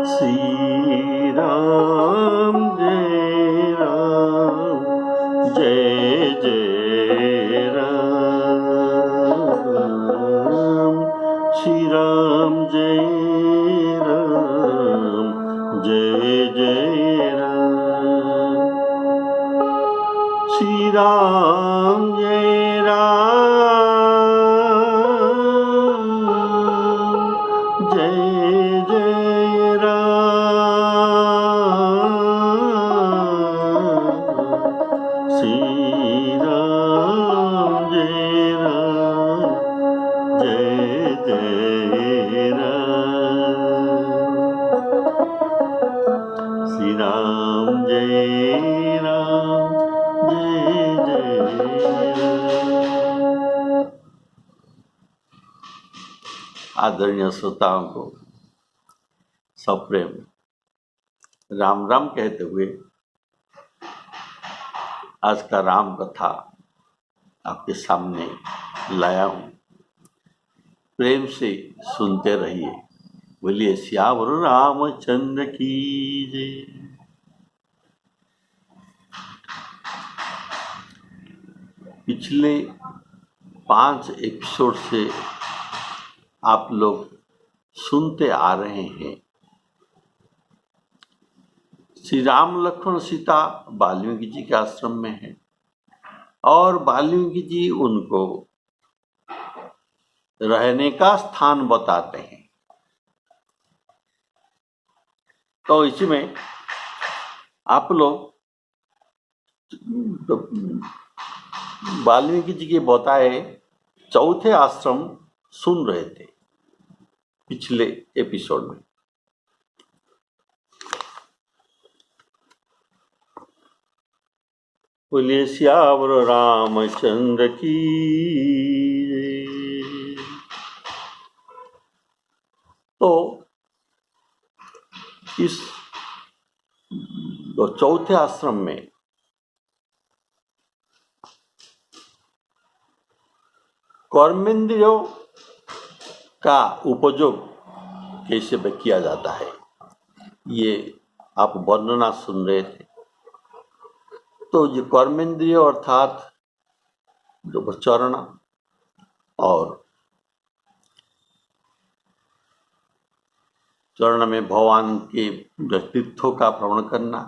श्री राम जय जय राम, श्री राम जय जय राम, श्री राम जय राम जय जय राम, श्री राम जय जय राम, श्री राम जय राम। आदरणीय श्रोताओं को सप्रेम राम राम कहते हुए आज का राम कथा आपके सामने लाया हूँ। प्रेम से सुनते रहिए। बोलिए सियावर रामचंद्र की जय। पिछले 5 एपिसोड से आप लोग सुनते आ रहे हैं श्री राम लक्ष्मण सीता वाल्मीकि जी के आश्रम में है और वाल्मीकि जी उनको रहने का स्थान बताते हैं। तो इसमें आप लोग वाल्मीकि जी के बताए चौथे आश्रम सुन रहे थे पिछले एपिसोड में। बोलिए सियावर रामचंद्र की जय। तो इस चौथे आश्रम में कर्मेंद्रियों का उपयोग कैसे किया जाता है, ये आप वर्णना सुन रहे थे। तो ये कर्मेंद्रिय अर्थात जो चरण और चरण में भगवान के तीर्थों का भ्रमण करना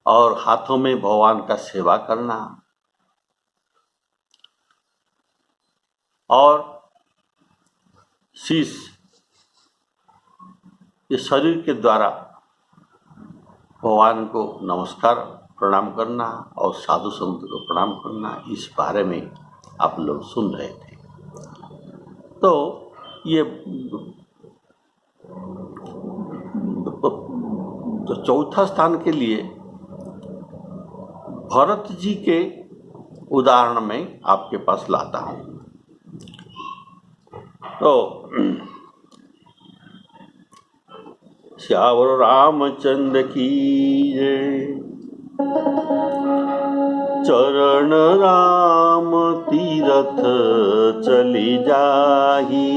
और हाथों में भगवान का सेवा करना और शीश ये शरीर के द्वारा भगवान को नमस्कार प्रणाम करना और साधु संत को प्रणाम करना, इस बारे में आप लोग सुन रहे थे। तो ये तो चौथा स्थान के लिए भरत जी के उदाहरण में आपके पास लाता हूं। तो सियावर रामचंद्र की जय। चरण राम तीरथ चली जाही,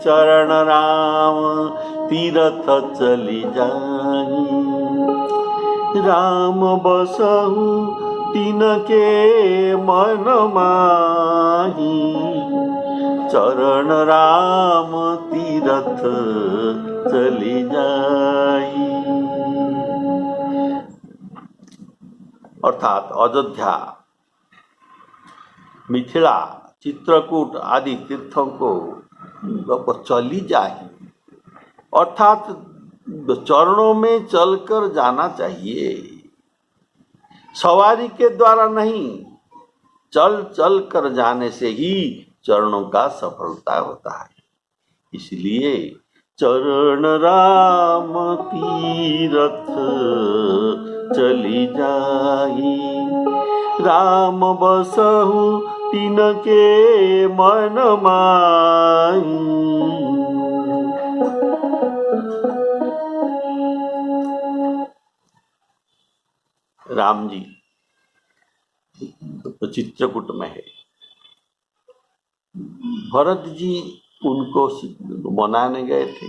चरण राम तीरथ चली जाही, राम बसहु तिनके मन माही, चरण राम तीरथ चली जाई। अर्थात अयोध्या, मिथिला, चित्रकूट आदि तीर्थों को चली जाए, अर्थात चरणों में चलकर जाना चाहिए, सवारी के द्वारा नहीं। चल चल कर जाने से ही चरणों का सफलता होता है। इसलिए चरण राम तीरथ चली जाई, राम बसहु तिनके मन माई। राम जी तो चित्रकूट में है, भरत जी उनको मनाने गए थे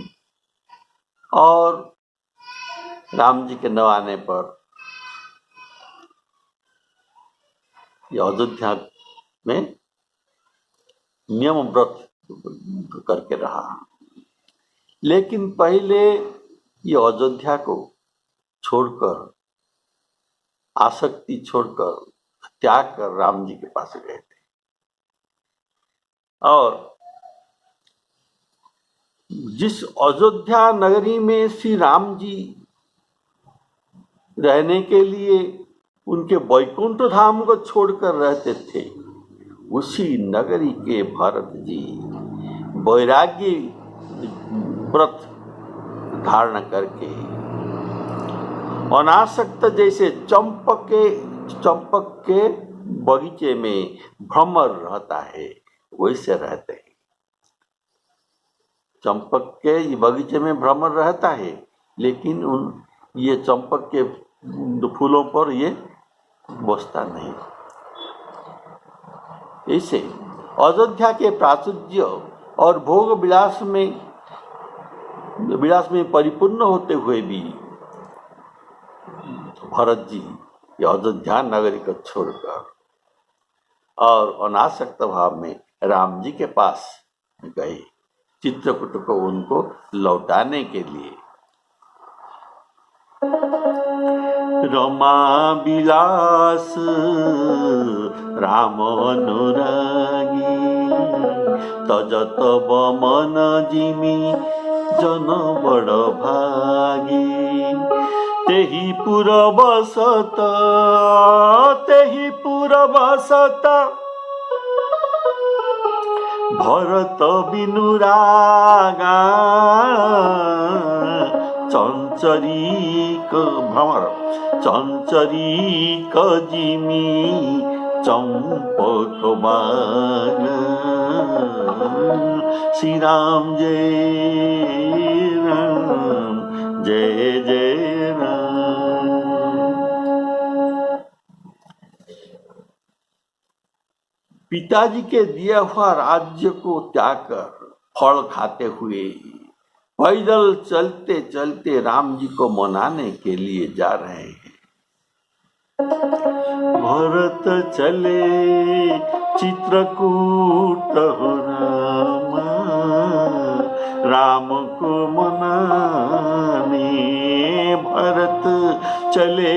और राम जी के न आने पर ये अयोध्या में नियम व्रत करके रहा। लेकिन पहले ये अयोध्या को छोड़कर, आसक्ति छोड़कर, त्याग कर राम जी के पास गए थे और जिस अयोध्या नगरी में श्री राम जी रहने के लिए उनके वैकुंठ धाम को छोड़कर रहते थे, उसी नगरी के भरत जी वैराग्य व्रत धारण करके अनासक्त जैसे चंपक के बगीचे में भ्रमर रहता है वैसे रहते हैं। चंपक के बगीचे में भ्रमर रहता है, लेकिन ये चंपक के फूलों पर ये बसता नहीं। ऐसे अयोध्या के प्राचुर्य और भोग विलास में परिपूर्ण होते हुए भी भरत जी अयोध्या नगरी को छोड़कर और अनासक्त भाव में राम जी के पास गए, चित्रकूट को उनको लौटाने के लिए। रमा विलास राम अनुरागी, तजत मन जिमी जन बड़ भागी। तेहि पुर बसत भरत बिनु रागा। चंचरीक भ्रमर चंचरीक जिमी चंपक बाग। श्री राम जय राम जय जय राम। पिताजी के दिया हुआ राज्य को त्याग कर फल खाते हुए पैदल चलते चलते राम जी को मनाने के लिए जा रहे हैं। भरत चले चित्रकूट राम, राम को मनाने। भरत चले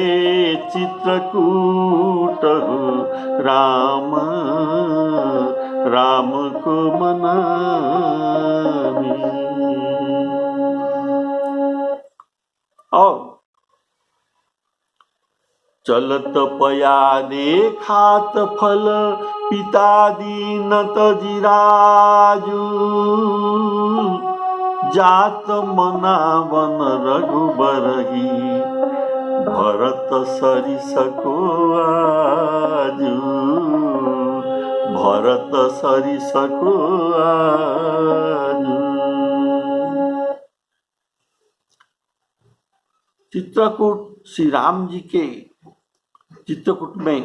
चित्रकूट राम, राम को मनाने। और चलत पया देखात फल पिता दीनत जिराजू। जात मनावन रघुबरही भरत सरिस को आजू। भरत सरिस को आजू। चित्रकूट श्री राम जी के चित्रकूट में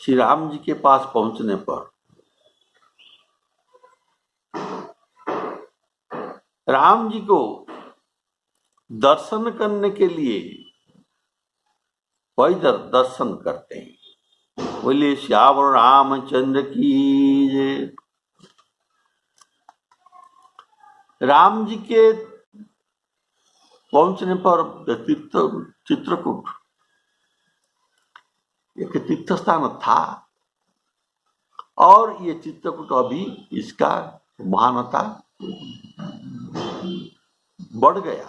श्री राम जी के पास पहुंचने पर राम जी को दर्शन करने के लिए पैदल दर्शन करते हैं। बोलिए श्यावर रामचंद्र की जय। राम जी के पहुंचने पर चित्रकूट एक तीर्थ स्थान था और ये चित्रकूट अभी इसका महानता बढ़ गया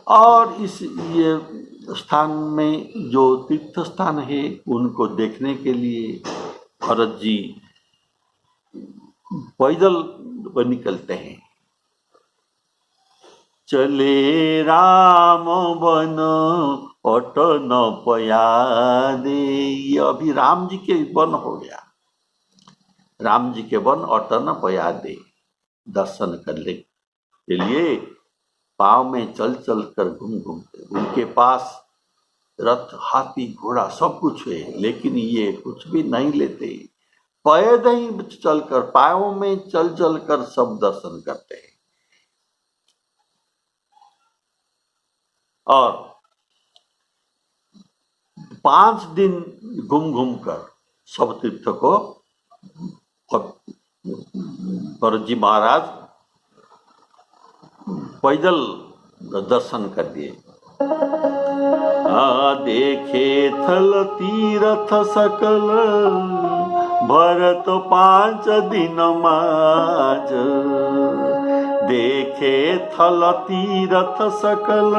और इस ये स्थान में जो तीर्थ स्थान है उनको देखने के लिए भरत जी पैदल निकलते हैं। चले राम बन अट न पया दे। ये अभी राम जी के वन हो गया। राम जी के वन अट न पया दे। दर्शन करने के लिए पाँव में चल चल कर घूमते। उनके पास रथ हाथी घोड़ा सब कुछ है, लेकिन ये कुछ भी नहीं लेते। पैद ही चलकर, पायों में चल चल कर सब दर्शन करते हैं। और 5 दिन घूम घूम कर सब तीर्थ को भरतजी महाराज पैदल दर्शन कर दिए। देखे थल तीर्थ सकल, भरत 5 दिन माज। देखे थल तीर्थ सकल,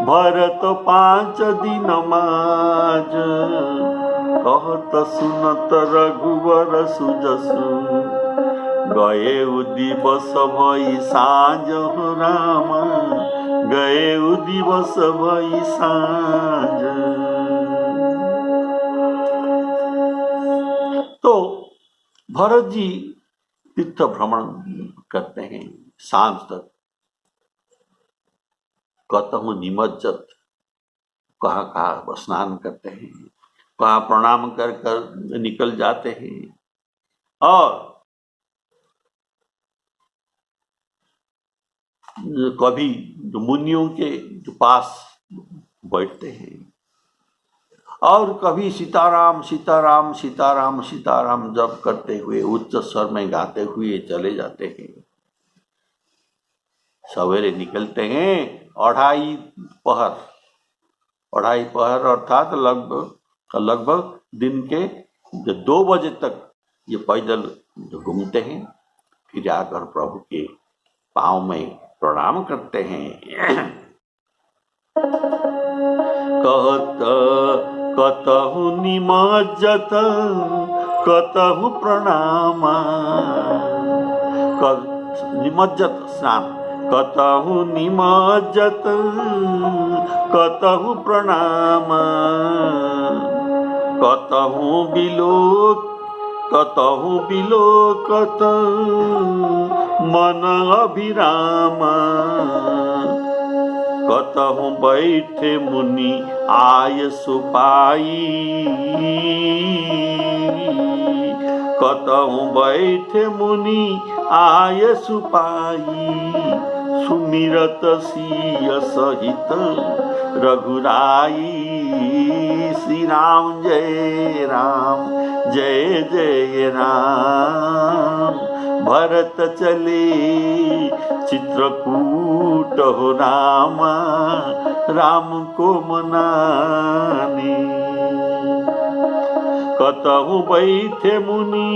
भरत 5 दिन माज। कहत सुनत रघुवर सुजसु, गए दिवस भई साँझ हो राम। गए दिवस भई साँझ। तो भरत जी तीर्थ भ्रमण करते हैं सांझ तक। कतहु निमज्जत, कहाँ कहाँ स्नान करते हैं, कहाँ प्रणाम कर कर निकल जाते हैं। और कभी मुनियों के पास बैठते हैं, और कभी सीताराम सीताराम सीताराम सीताराम जप करते हुए उच्च स्वर में गाते हुए चले जाते हैं। सवेरे निकलते हैं 2:30 पहर, 2:30 पहर अर्थात लगभग दिन के 2 बजे तक ये पैदल घूमते हैं। फिर आकर प्रभु के पांव में प्रणाम करते हैं। कतहु निमज्जत, कतहु प्रणाम। निमज्जत स्नान, कतहु निमज्जत, कतहु प्रणाम। कतहु बिलोकत मन अभिराम। कतहु बैठे मुनि आय सुपाई। कतहु बैठे मुनि आय सुपाई। सुमिरत सिय सहित रघुराई। श्री राम जय राम जय जय राम। भरत चले चित्रकूट हो रामा। राम को मनाने। कतहु बैठे मुनि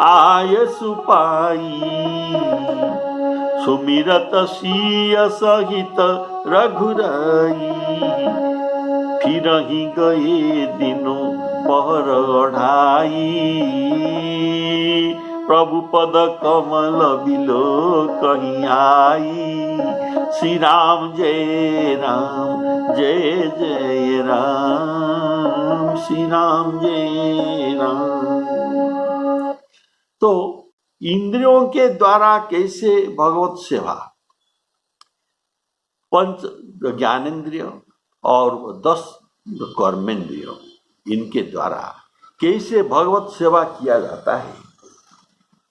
आय सुपाई। सुमिरत सिय सहित रघुराई। फिर ही गए दिनों पहर 2:30। प्रभु पद कमल बिलो कहीं आई। श्री राम जय राम जय जय राम। श्री राम जय राम। तो इंद्रियों के द्वारा कैसे भगवत सेवा, 5 ज्ञानेन्द्रिय और 10 कर्मेंद्रिय, इनके द्वारा कैसे भगवत सेवा किया जाता है,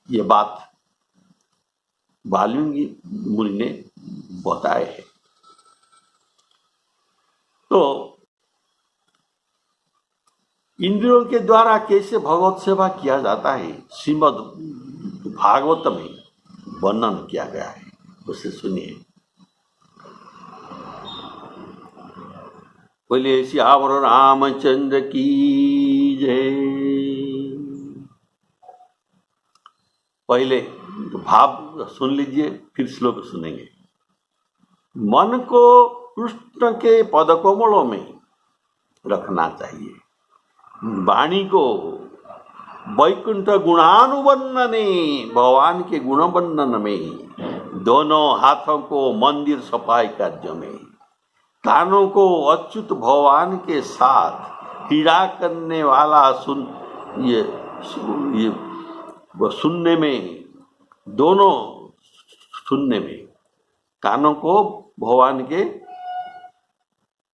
ये बात वाल्मीकि मुनि ने बताए है। तो इंद्रियों के द्वारा कैसे भगवत सेवा किया जाता है, श्रीमद् भागवत में वर्णन किया गया है, उसे सुनिए। बोलिए सियावर रामचंद्र की जय। पहले भाव सुन लीजिए, फिर श्लोक सुनेंगे। मन को कृष्ण के पदकमलों में रखना चाहिए। वाणी को वैकुंठ गुणानुवर्णने, भगवान के गुण वर्णन में। दोनों हाथों को मंदिर सफाई कार्य में। कानों को अच्युत भगवान के साथ क्रीड़ा करने वाला सुनने में, दोनों सुनने में। कानों को भगवान के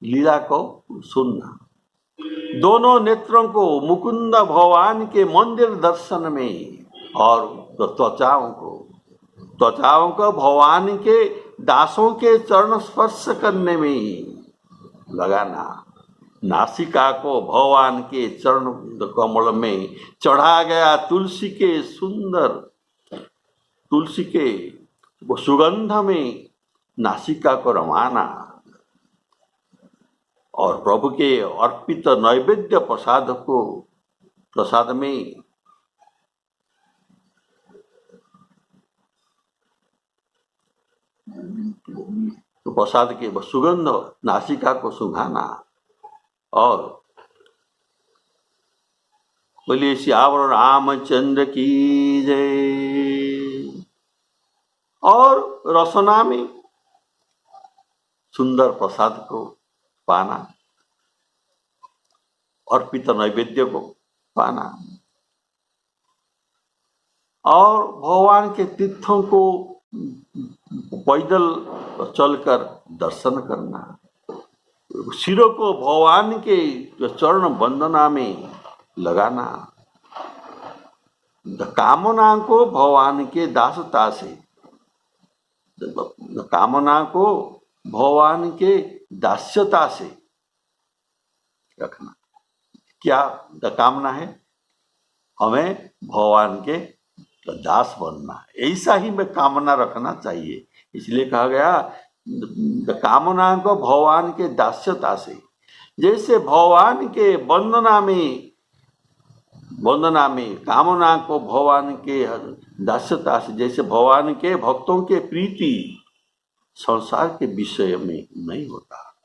लीला को सुनना, दोनों नेत्रों को मुकुंद भगवान के मंदिर दर्शन में और त्वचाओं को भगवान के दासों के चरण स्पर्श करने में लगाना। नासिका को भगवान के चरण कमल में चढ़ा गया तुलसी के सुगंध में नासिका को रमाना और प्रभु के अर्पित नैवेद्य प्रसाद में प्रसाद के सुगंध नासिका को सुंघाना। और बोलिए सियावर रामचंद्र की जय। और रसना में सुंदर प्रसाद को पाना, अर्पित नैवेद्य को पाना और भगवान के तीर्थों को पैदल चलकर दर्शन करना। सिरों को भगवान के चरण वंदना में लगाना। कामना को भगवान के दासता से, कामना को भगवान के दास्यता से रखना। क्या कामना है? हमें भगवान के दास बनना। ऐसा ही में कामना रखना चाहिए। इसलिए कहा गया कामना को भगवान के दास्यता से। जैसे भगवान के वंदना में कामना को भगवान के दास्यता से, जैसे भगवान के भक्तों के प्रीति संसार के विषय में नहीं होता।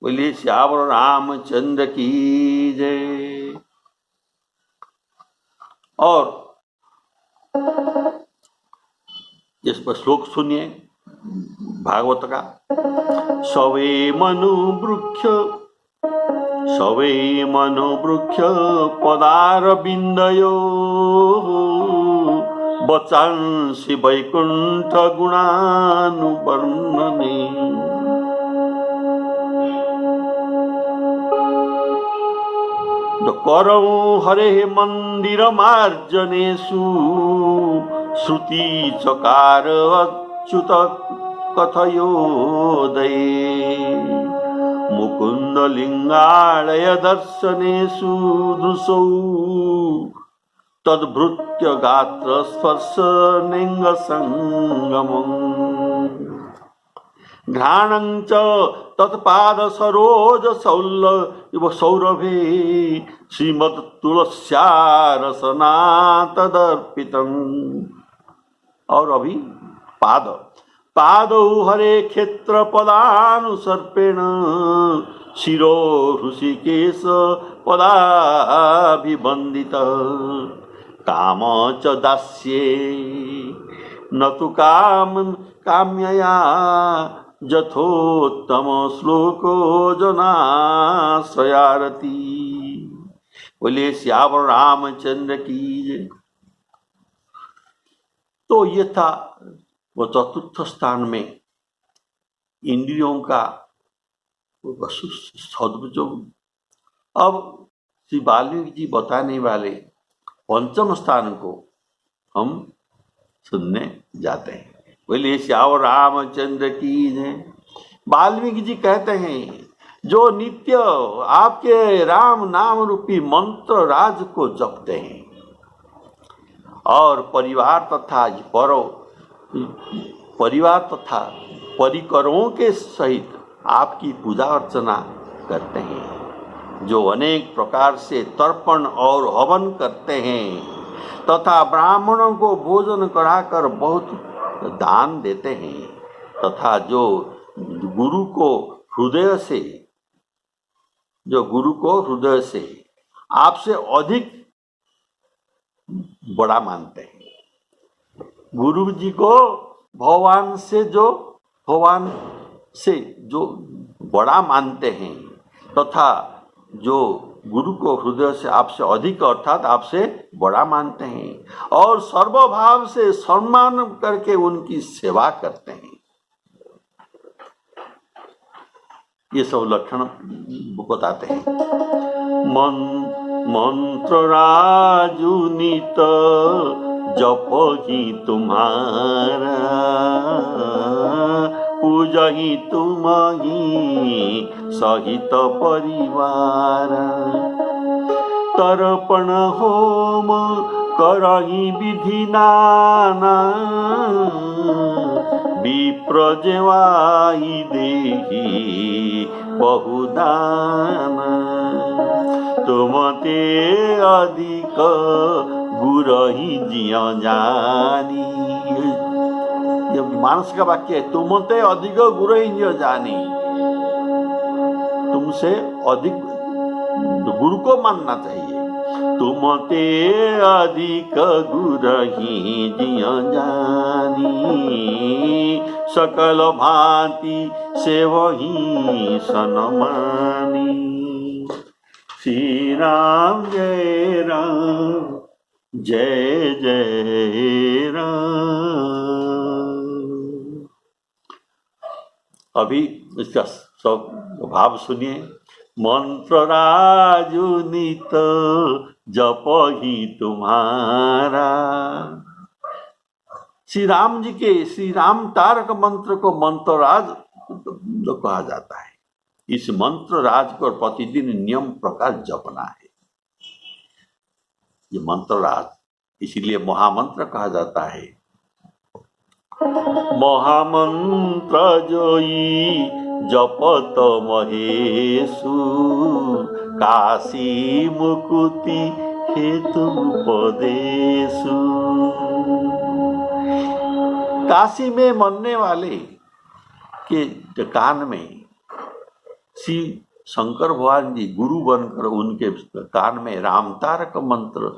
बोलिए श्यावर रामचंद्र की जय। और इस पर श्लोक सुनिए भागवत का। सवे मनु वृक्ष पदार बिंदयो बचांसि वैकुंठ गुणानुवर्णने। करौ हरे मंदिर मार्जनेषु श्रुति चकार अच्युत कथयोदये मुकुंद लिंगालय दर्शनेषु दृशौ तद्भृत्य गात्र स्पर्श लिंग संगमम् घ्राणं च तत्पाद सरोज सौरभे श्रीमद तुलस्या रसना तदर्पितम्। और अभी पादौ हरे क्षेत्र पदानुसर्पेण शिरो ऋषिकेश पदाभिवंदित काम च दास्ये न तु काम्यया यथोत्तम श्लोको जनाश्रयारती। बोलिए श्यावर रामचंद्र की जय। तो ये था वो चतुर्थ स्थान में इंद्रियों का सदुपयोग। अब श्री वाल्मीकि जी बताने वाले पंचम स्थान को हम सुनने जाते हैं। बोलिए श्यावर रामचंद्र की जय। वाल्मीकि जी कहते हैं जो नित्य आपके राम नाम रूपी मंत्र राज को जपते हैं और परिवार तथा परिकरों के सहित आपकी पूजा अर्चना करते हैं, जो अनेक प्रकार से तर्पण और हवन करते हैं तथा ब्राह्मणों को भोजन कराकर बहुत दान देते हैं तथा जो गुरु को हृदय से आपसे अधिक बड़ा मानते हैं। गुरु जी को भगवान से जो बड़ा मानते हैं तथा जो गुरु को हृदय से आपसे अधिक अर्थात आपसे बड़ा मानते हैं और सर्वभाव से सम्मान करके उनकी सेवा करते हैं। ये सब लक्षण बताते हैं। मंत्र राजुनित जप ही तुम्हारा, पूजा ही तुम ही सहित परिवार। तर्पण होम करही विधि नाना, विप्र जेवाई देही बहुदान। तुम ते अधिक गुरही जिय जानी, ये मानस का वाक्य है। तुम ते अधिक गुरही जिय जानी, तुमसे अधिक गुरु को मानना चाहिए। तुम ते अधिक गुरही जिय जानी, सकल भांति सेवही सनमानी। श्री राम जय राम, जय जय राम। अभी इसका सब भाव सुनिए। मंत्र राजुनित जप ही तुम्हारा। श्री राम जी के श्री राम तारक मंत्र को मंत्र राज कहा जाता है। इस मंत्र राज को प्रतिदिन नियम प्रकार जपना है। ये मंत्र राज इसीलिए महामंत्र कहा जाता है। महामंत्र जोई जपत महेशु, काशी मुकुति हेतु उपदेशु। काशी में मरने वाले के कान में श्री शंकर भगवान जी गुरु बनकर उनके कान में राम तारक मंत्र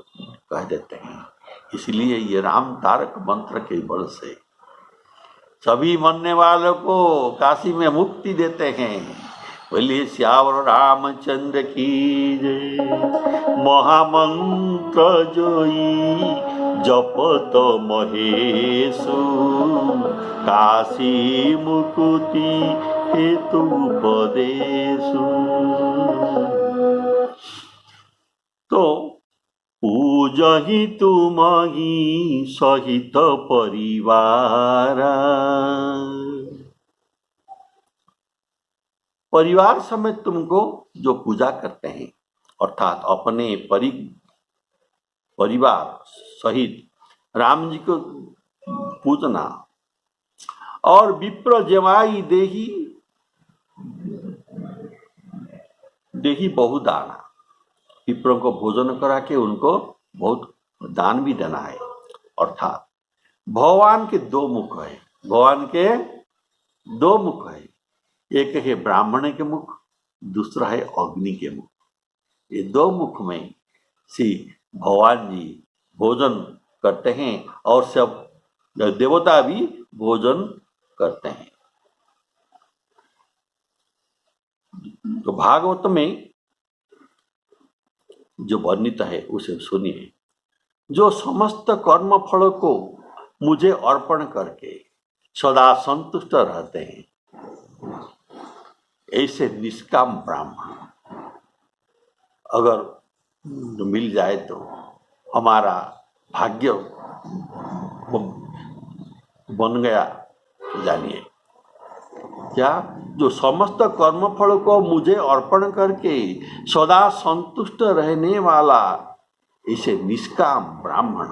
कह देते हैं। इसलिए ये राम तारक मंत्र के बल से सभी मरने वालों को काशी में मुक्ति देते हैं। बोलिए श्यावर रामचंद्र की जय। महामंत्र जोई जपत महेशु, काशी मुकुति हेतु उपदेशु। तो पूजहि तुम ही सहित परिवार। परिवार समेत तुमको जो पूजा करते हैं, अर्थात अपने परिवार सहित राम जी को पूजना। और विप्र जेवाई देही बहुदाना, विप्रों को भोजन करा के उनको बहुत दान भी देना है। अर्थात भगवान के दो मुख है, भगवान के दो मुख है। एक है ब्राह्मण के मुख, दूसरा है अग्नि के मुख। ये दो मुख में श्री भगवान जी भोजन करते हैं और सब देवता भी भोजन करते हैं। तो भागवत में जो वर्णित है उसे सुनिए। जो समस्त कर्म फलों को मुझे अर्पण करके सदा संतुष्ट रहते हैं, ऐसे निष्काम ब्राह्मण अगर मिल जाए तो हमारा भाग्य बन गया। जानिए क्या, जो समस्त कर्म फल को मुझे अर्पण करके सदा संतुष्ट रहने वाला इसे निष्काम ब्राह्मण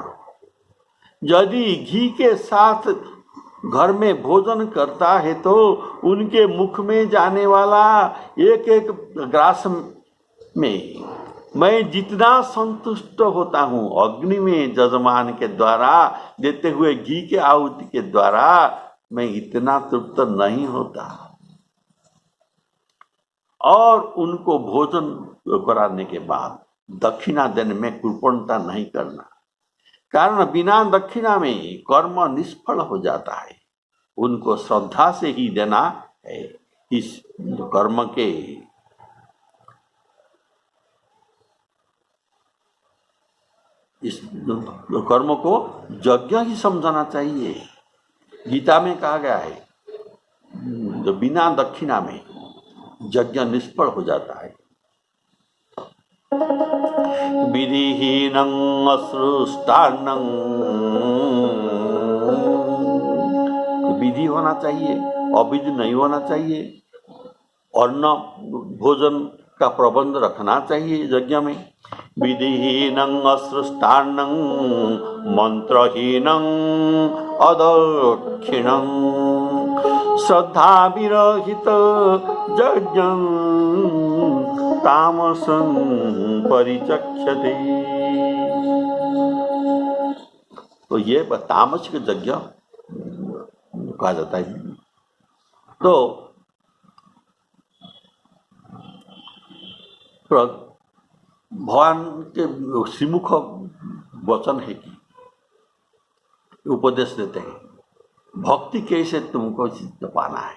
यदि घी के साथ घर में भोजन करता है तो उनके मुख में जाने वाला एक एक ग्रास में मैं जितना संतुष्ट होता हूँ, अग्नि में जजमान के द्वारा देते हुए घी के आहुति के द्वारा मैं इतना तृप्त नहीं होता। और उनको भोजन कराने के बाद दक्षिणा देने में कृपणता नहीं करना, कारण बिना दक्षिणा में कर्म निष्फल हो जाता है। उनको श्रद्धा से ही देना है। इस कर्म के इस कर्म को यज्ञ ही समझना चाहिए। गीता में कहा गया है, जो बिना दक्षिणा में यज्ञ निष्फल हो जाता है। विधिहीनं अश्रुष्टान्नं, विधि होना चाहिए, अविधि नहीं होना चाहिए। अन्न भोजन का प्रबंध रखना चाहिए यज्ञ में। विधिहीनं अश्रुष्टान्नं मंत्रहीनं अदक्षिणं श्रद्धा विरहित यज्ञं तामसं परिचक्षते। तो ये तामसिक यज्ञ कहा जाता है। तो भगवान के श्रीमुख वचन है कि उपदेश देते हैं, भक्ति कैसे तुमको सिद्ध पाना है।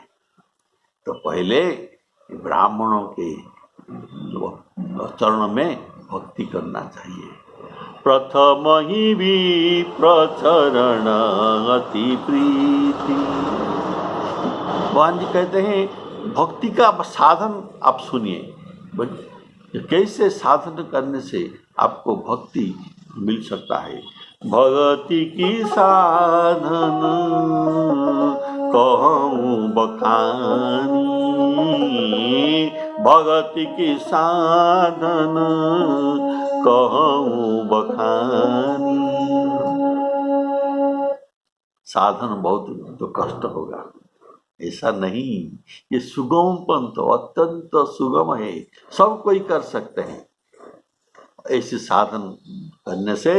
तो पहले ब्राह्मणों के चरण में भक्ति करना चाहिए। प्रथम ही विप्रचरण अति प्रीति। भगवान जी कहते हैं भक्ति का साधन आप सुनिए, कैसे साधन करने से आपको भक्ति मिल सकता है। भक्ति की साधन कहूँ बखानी, भक्ति की साधन कहूँ बखानी। साधन बहुत तो कष्ट होगा, ऐसा नहीं। ये सुगम पंथ अत्यंत सुगम है, सब कोई कर सकते हैं। ऐसे साधन करने से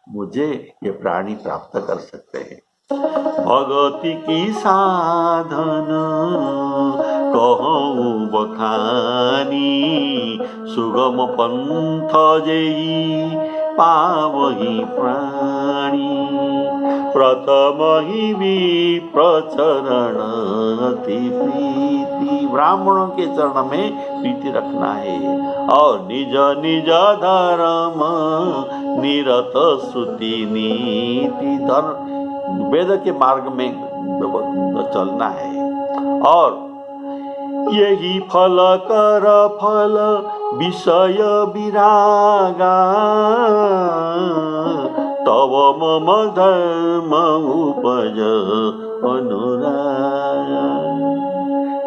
मुझे ये प्राणी प्राप्त कर सकते हैं। भगति की साधन कहूँ बखानी, सुगम पंथ जेहि पावहि प्राणी। प्रथम ही विप्रचरण अति प्रीति। ब्राह्मणों के चरण में प्रीति रखना है और निज निज धर्म निरत श्रुति नीति। धर्म वेद के मार्ग में चलना है। और यही फल कर फल विषय विरागा, तव मम धर्म उपज अनुराग।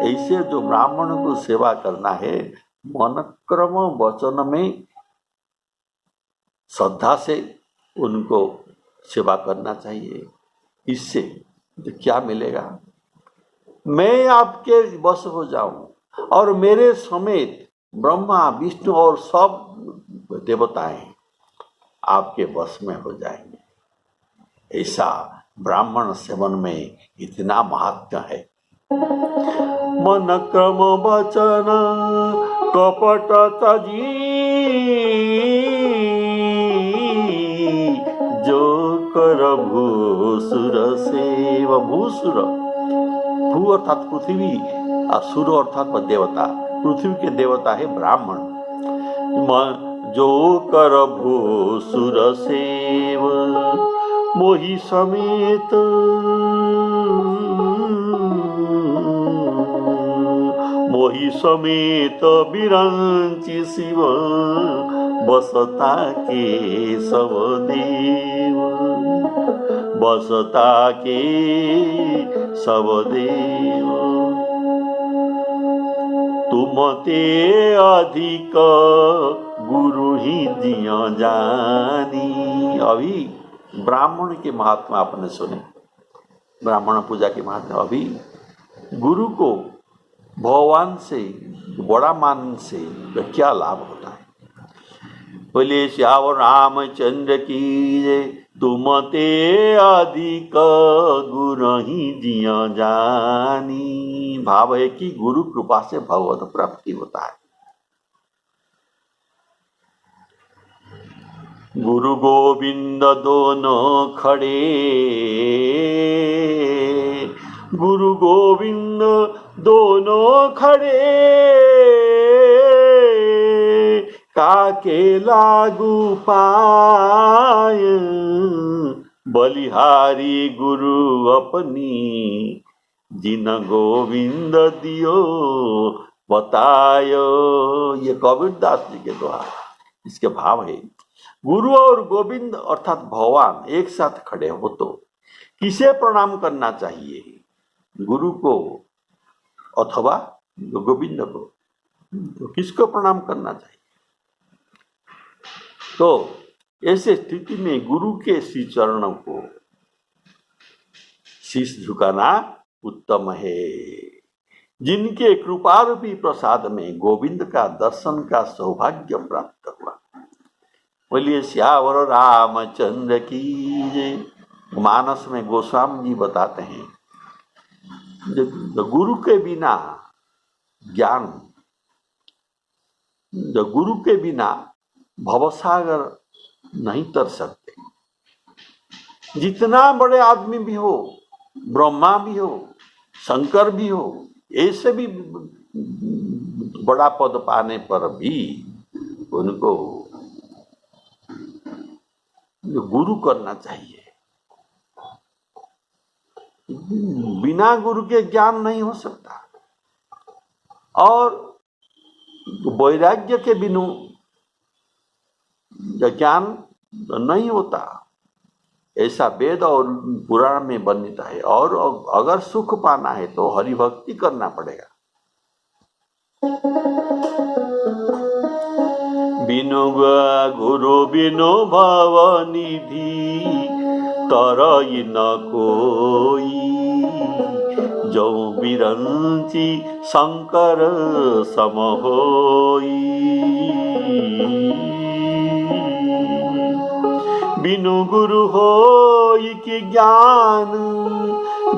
ऐसे जो ब्राह्मण को सेवा करना है, मन क्रम वचन में श्रद्धा से उनको सेवा करना चाहिए। इससे तो क्या मिलेगा, मैं आपके वश हो जाऊं और मेरे समेत ब्रह्मा विष्णु और सब देवताएं आपके वश में हो जाएंगे। ऐसा ब्राह्मण सेवन में इतना महत्व है। मन क्रम वचन कपट तजी, जो कर भूसुर सेव। भूसुर, भू अर्थात पृथ्वी, असुर अर्थात देवता। पृथ्वी के देवता है ब्राह्मण। जो कर भूसुर सेव, मोहि समेत मोहि समेत विरंचि शिव, बसता के सब देव। बसता के सब देव, तुम ते अधिक गुरु ही जिया जानी। अभी ब्राह्मण के महात्मा आपने सुने, ब्राह्मण पूजा के महात्मा। अभी गुरु को भगवान से बड़ा मान से क्या लाभ होता है। बोले श्यावर रामचंद्र की जय, तुम ते अधिक गुरु ही जिया जानी। भाव है कि गुरु कृपा से भगवत प्राप्ति होता है। गुरु गोविंद दोनों खड़े, गुरु गोविंद दोनों खड़े, काके लागू पाय। बलिहारी गुरु अपनी, जिन गोविंद दियो बतायो। ये कबीरदास जी के द्वारा इसके भाव है। गुरु और गोविंद अर्थात भगवान एक साथ खड़े हो तो किसे प्रणाम करना चाहिए? गुरु को अथवा गोविंद को? तो किसको प्रणाम करना चाहिए? तो ऐसे स्थिति में गुरु के श्री चरणों को शीश झुकाना उत्तम है। जिनके कृपारूपी प्रसाद में गोविंद का दर्शन का सौभाग्य प्राप्त हुआ। बोलिए श्यावर रामचंद्र की जय। मानस में गोस्वामी जी बताते हैं, गुरु के बिना ज्ञान, गुरु के बिना भवसागर नहीं तर सकते। जितना बड़े आदमी भी हो, ब्रह्मा भी हो, शंकर भी हो, ऐसे भी बड़ा पद पाने पर भी उनको गुरु करना चाहिए। बिना गुरु के ज्ञान नहीं हो सकता और वैराग्य के बिनु ज्ञान नहीं होता। ऐसा वेद और पुराण में वर्णित है। और अगर सुख पाना है तो हरिभक्ति करना पड़ेगा। बिनु गुरु बिनु भवनिधि तरई न कोई, जो बिरंची शंकर सम होई। बिनु गुरु होई कि ज्ञान,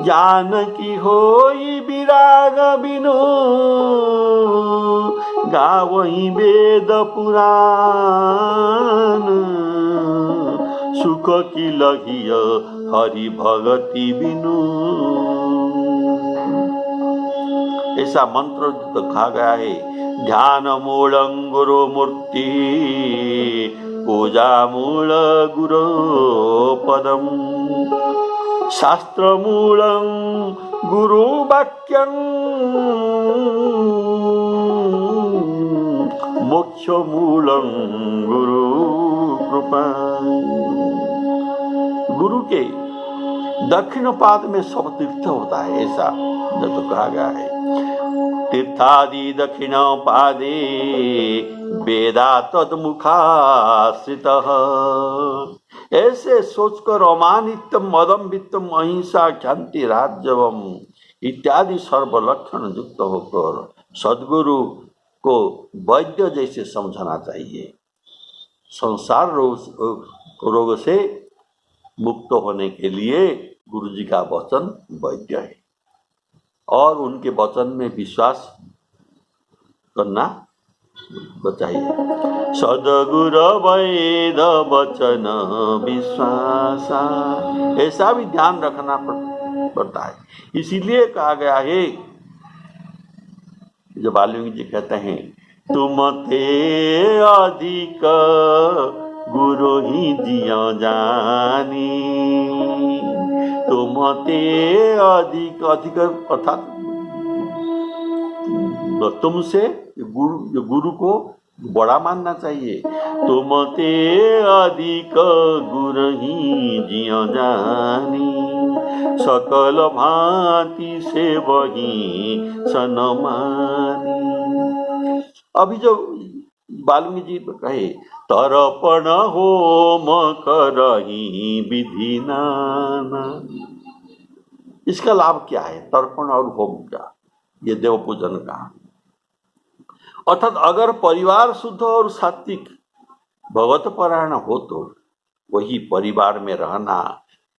ज्ञान की होई विराग बिनु, गावही वेद पुराण, सुख की लगिय हरि भगति बिनु। ऐसा मंत्र तो कहा गया है। ध्यान मूलं गुरु मूर्ति, पूजा मूल गुरु पदम, शास्त्र मूलं गुरु वाक्यं, मोक्ष मूलं गुरु कृपा। गुरु के दक्षिण पाद में सब तीर्थ होता है, ऐसा तो कहा गया है। तीर्थादि दक्षिण पादे वेदा तदमुखाश्रितः। ऐसे सोचकर अमानित्यम मदम्बितम अहिंसा क्षांति राज्यवम इत्यादि सर्व लक्षण युक्त होकर सद्गुरु को वैद्य जैसे समझना चाहिए। संसार रोग से मुक्त होने के लिए गुरु जी का वचन वैद्य है और उनके वचन में विश्वास करना चाहिए। सद्गुरु वैद वचन विश्वास, ऐसा भी ध्यान रखना पड़ता है। इसीलिए कहा गया है, जो वाल्मीकि जी कहते हैं, तुम ते अधिक गुरु ही जियो जानी। तुम ते अधिक, अधिक अर्थात तुमसे गुरु को बड़ा मानना चाहिए। तुम ते अधिक गुरु ही जियो जानी, सकल भांति से वही सनमानी। अभी जो वाल्मीकि जी कहे, तर्पण होम करही विधि नाना, इसका लाभ क्या है? तर्पण और होम का, ये देव पूजन का। अर्थात अगर परिवार शुद्ध और सात्विक भगवत परायण हो तो वही परिवार में रहना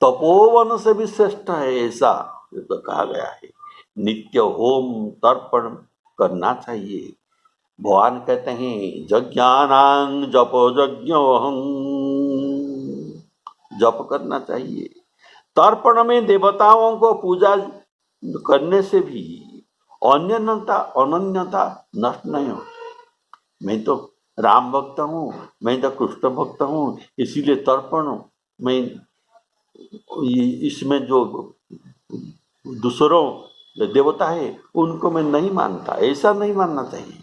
तपोवन से भी श्रेष्ठ है, ऐसा तो कहा गया है। नित्य होम तर्पण करना चाहिए। भगवान कहते हैं, यज्ञानां जपो यज्ञोऽहं, जप करना चाहिए। तर्पण में देवताओं को पूजा करने से भी अनन्यता नष्ट नहीं हो। मैं तो राम भक्त हूँ, मैं तो कृष्ण भक्त हूँ, इसीलिए तर्पण मैं इसमें जो दूसरों जो देवता है उनको मैं नहीं मानता, ऐसा नहीं मानना चाहिए।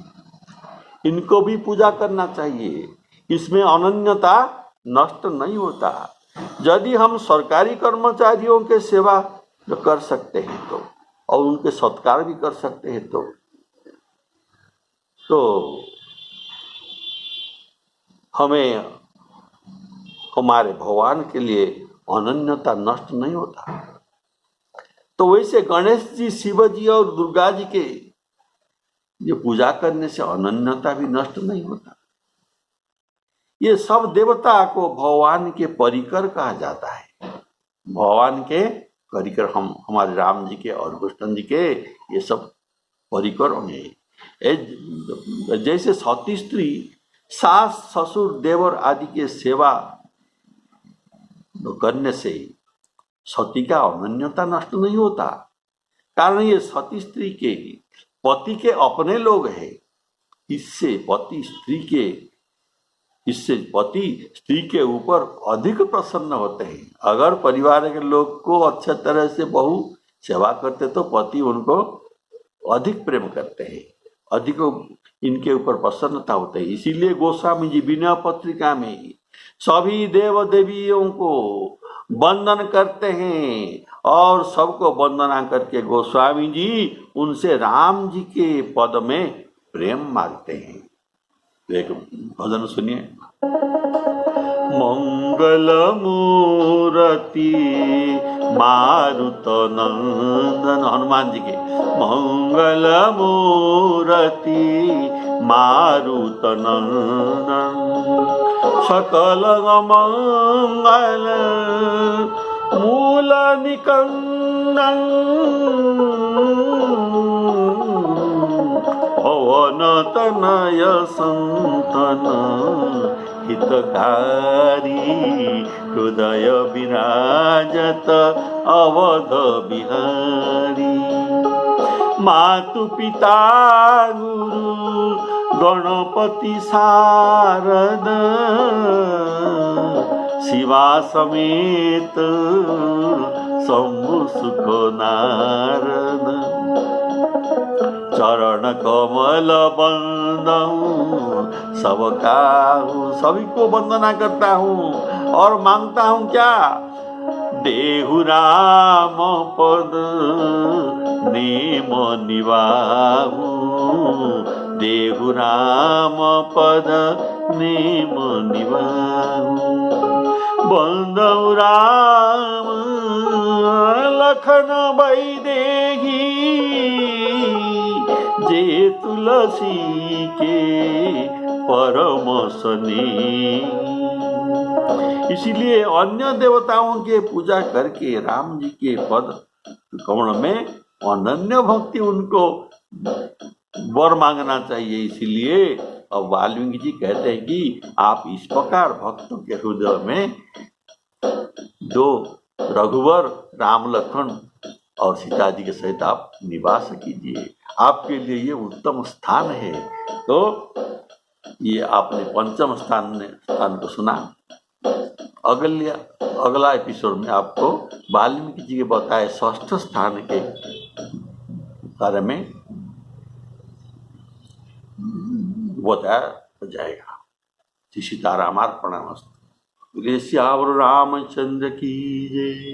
इनको भी पूजा करना चाहिए, इसमें अनन्यता नष्ट नहीं होता। यदि हम सरकारी कर्मचारियों के सेवा कर सकते हैं तो, और उनके सत्कार भी कर सकते हैं तो हमें हमारे भगवान के लिए अनन्यता नष्ट नहीं होता। तो वैसे गणेश जी, शिव जी और दुर्गा जी के ये पूजा करने से अनन्यता भी नष्ट नहीं होता। ये सब देवता को भगवान के परिकर कहा जाता है। भगवान के परिकर हम हमारे राम जी के और कृष्ण जी के ये सब परिकर होंगे। जैसे सती स्त्री सास ससुर देवर आदि के सेवा करने से सती का अनन्यता नष्ट नहीं होता, कारण ये सती स्त्री के पति के अपने लोग हैं। इससे पति स्त्री के ऊपर अधिक प्रसन्न होते हैं। अगर परिवार के लोग को अच्छे तरह से बहू सेवा करते तो पति उनको अधिक प्रेम करते हैं, अधिक इनके ऊपर प्रसन्नता होते है। इसीलिए गोस्वामी जी विनय पत्रिका में सभी देव देवियों को वंदन करते हैं और सबको वंदना करके गोस्वामी जी उनसे राम जी के पद में प्रेम मांगते हैं। एक भजन सुनिए। मंगल मूर्ति मारुत नंदन, हनुमान जी के मंगल मूर्ति मारुत नंदन, सकल मंगल मूल निकंदन, पवन तनय संतन हितकारी, हृदय विराजत अवध बिहारी, मातु पिता गुरु गणपति शारद, शिवा समेत शंभु सुख नारद, चरण कमल बंदहूँ सबका हूँ, सभी को वंदना करता हूँ और मांगता हूँ क्या? देहु राम पद नेम निवाहु, देहु राम पद नेम निवाहु, बंदौ राम लखन वैदेही, जे तुलसी के परम स्नेही। इसीलिए अन्य देवताओं के पूजा करके राम जी के पद कमल में अनन्य भक्ति उनको वर मांगना चाहिए। इसीलिए अब वाल्मीकि जी कहते हैं कि आप इस प्रकार भक्तों के हृदय में जो रघुवर राम लखन और सीता जी के सहित आप निवास कीजिए, आपके लिए ये उत्तम स्थान है। तो ये आपने पंचम स्थान को सुना। अगला एपिसोड में आपको वाल्मीकि जी के बताए षष्ठ स्थान के बारे में बताया जाएगा। श्री सीतारामार्पणमस्तु। श्याम रामचंद्र की जय।